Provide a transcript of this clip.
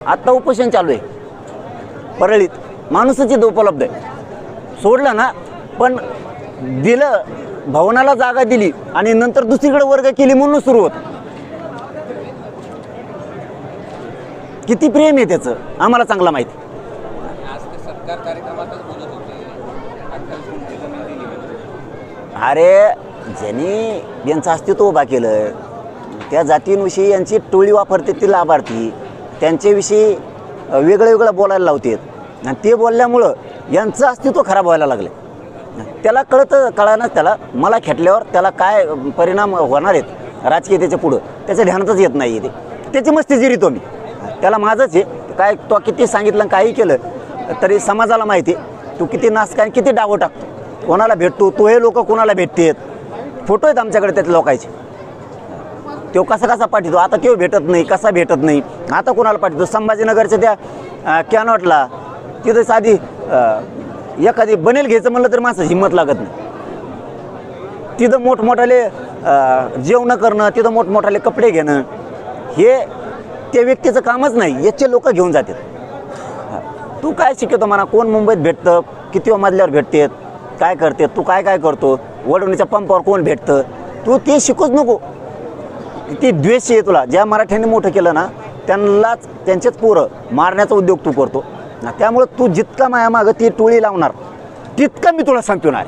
आता उपोषण चालू आहे परळीत, माणूसच इथं उपलब्ध आहे. सोडलं ना, पण दिलं भवनाला जागा दिली आणि नंतर दुसरीकडे वर्ग केली म्हणून सुरू होत. किती प्रेम आहे त्याचं आम्हाला चांगला माहिती. आज ते सत्कार कार्यक्रमातच बोलत होते. अरे ज्यांनी यांचं अस्तित्व उभा केलं, त्या जातींविषयी यांची टोळी वापरते ती लाभार्थी, त्यांच्याविषयी वेगळं वेगळं बोलायला लावतात आणि ते बोलल्यामुळं यांचं अस्तित्व खराब व्हायला लागलं. त्याला कळणार त्याला मला खेटल्यावर त्याला काय परिणाम होणार आहेत राजकीय त्याच्या पुढं त्याचं ध्यानातच येत नाही. त्याची मस्ती जिरीतो मी, त्याला माझंच आहे काय. तो किती सांगितलं काही केलं तरी समाजाला माहिती आहे तू किती नाच काय किती डावं टाकतो, कोणाला भेटतो तो. हे लोक कोणाला भेटतेत, फोटो आहेत आमच्याकडे त्याच्या लोकांचे. तो कसा पाठवतो आता, केव्हा भेटत नाही, कसा भेटत नाही, आता कोणाला पाठवतो. संभाजीनगरच्या त्या कॅनॉटला तिथं साधी एखादी बनेल घ्यायचं म्हणलं तर माणसं हिंमत लागत नाही. तिथं मोठमोठाले जेवणं करणं, तिथं मोठमोठाले कपडे घेणं, हे त्या व्यक्तीचं कामच नाही. याचे लोक घेऊन जातात. तू काय शिकवतो म्हणा, कोण मुंबईत भेटतं, किती मजल्यावर भेटतेत, काय करते, तू काय करतो, वडवणीच्या पंपावर कोण भेटतं, तू ते शिकूच नको. ती द्वेष आहे तुला. ज्या मराठ्यांनी मोठं केलं ना त्यांनाच त्यांचेच पोरं मारण्याचा उद्योग तू करतो. त्यामुळं तू जितका मायामागं ती टोळी लावणार तितका मी तुला संपवणार.